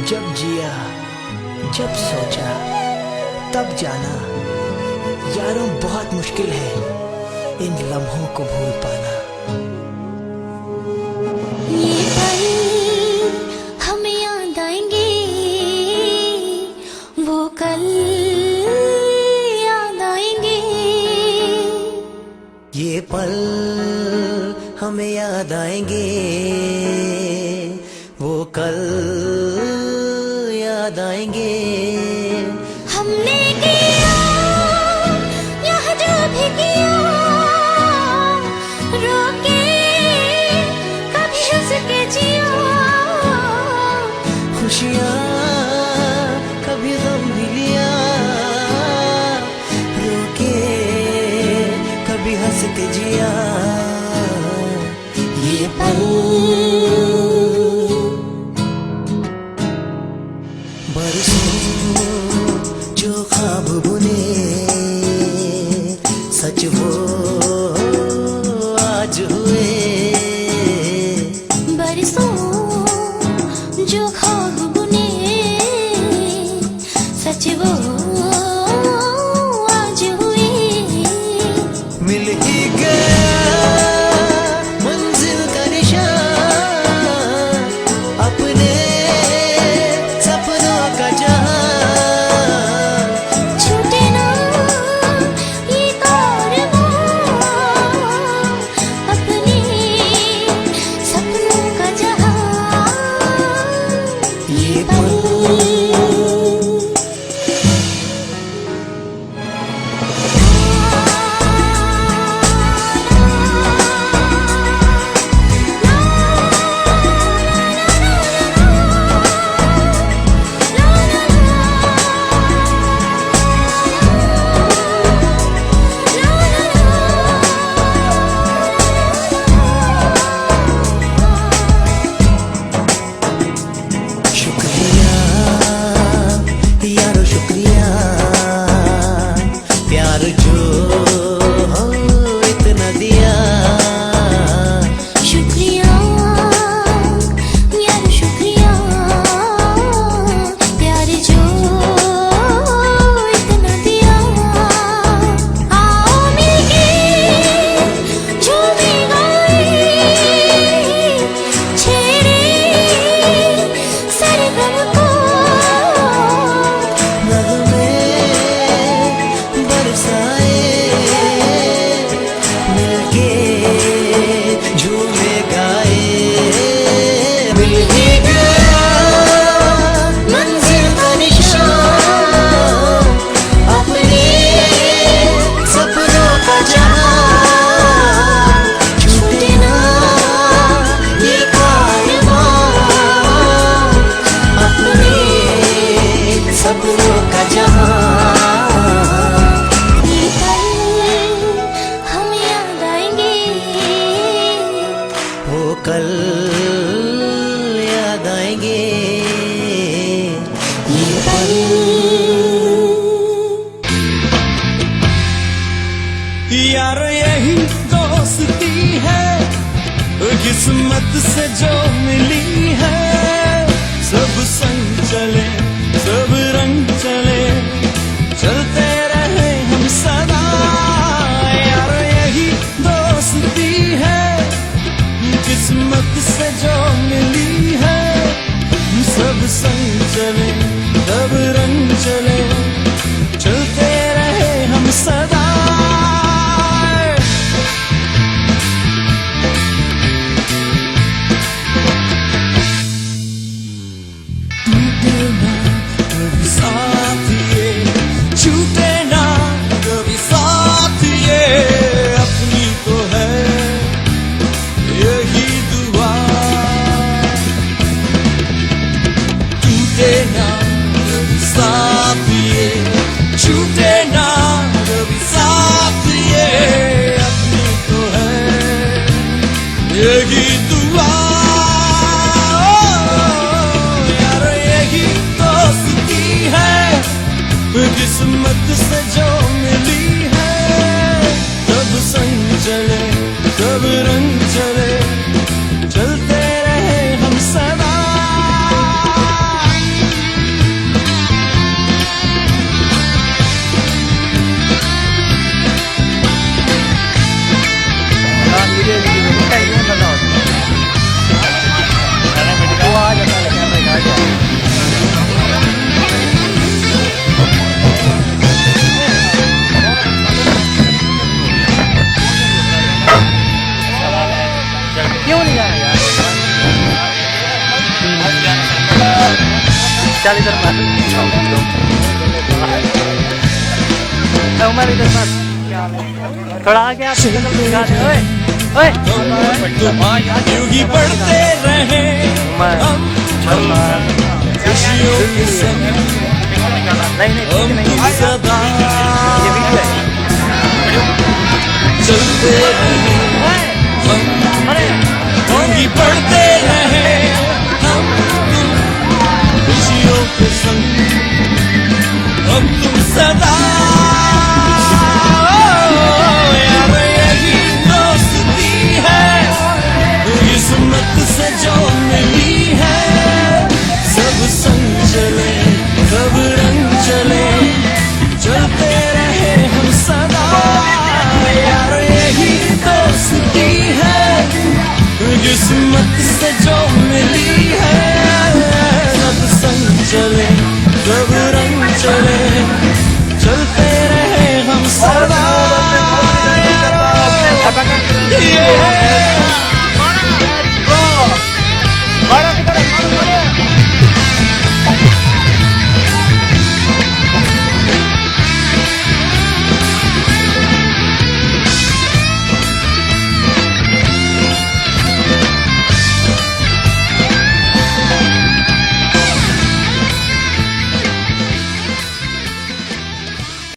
जब जिया, जब सोचा, तब जाना, यारों बहुत मुश्किल है इन लम्हों को भूल पाना। ये पल हमें याद आएंगे, वो कल याद आएंगे। ये पल हमें याद आएंगे, वो कल याद आएंगे। हमने किया यह जो भी किया, रोके कभी हंस के जिया। खुशियाँ कभी गम भी लिया, रोके कभी हंस के जिया। ये पल बरसों जो ख्वाब बुने, सच वो आज हुए। बरसों जो ख्वाब बुने, सच वो आज हुए। मिल ही गया मंजिल का निशान, अपने सपनों का जहां। छूटे ना ये कारवां, अपने सपनों का जहां। ये पल कल याद आएंगे। ये पल यार यही दोस्ती है, किस्मत से जो मिली है। सब संग चले, सब रंग चले, चलते रहे हम सदा। यार यही दोस्ती है, किस्मत से जो मिली है। सब संग चले, सब रंग चले, चलते रहे हम सदा। टूटे ना कभी साथ ये, छूटे ना कभी साथ ये, अपनी तो है यही दुआ। टूटे ना कभी साथ ये, किस्मत से जो मिली है, कब संग चले कब रंग चले, चलते रहे हम सदा। क्यों नहीं आया यार? चल इधर मार, उमर इधर मार, थोड़ा आगे आप दिखा दे। ओए ओए यूं ही बढ़ते रहे हम खुशियों के संग, हम सदा चलते रहे यूं ही बढ़ते रहे हम खुशियों के संग, हम तुम सदा। यार यही दोस्ती है, किस्मत से जो मिली है, सब संग चले सब रंग चले, चलते रहे हम सदा। यार यही दोस्ती है, किस्मत से जो मिली है, सब संग चले सब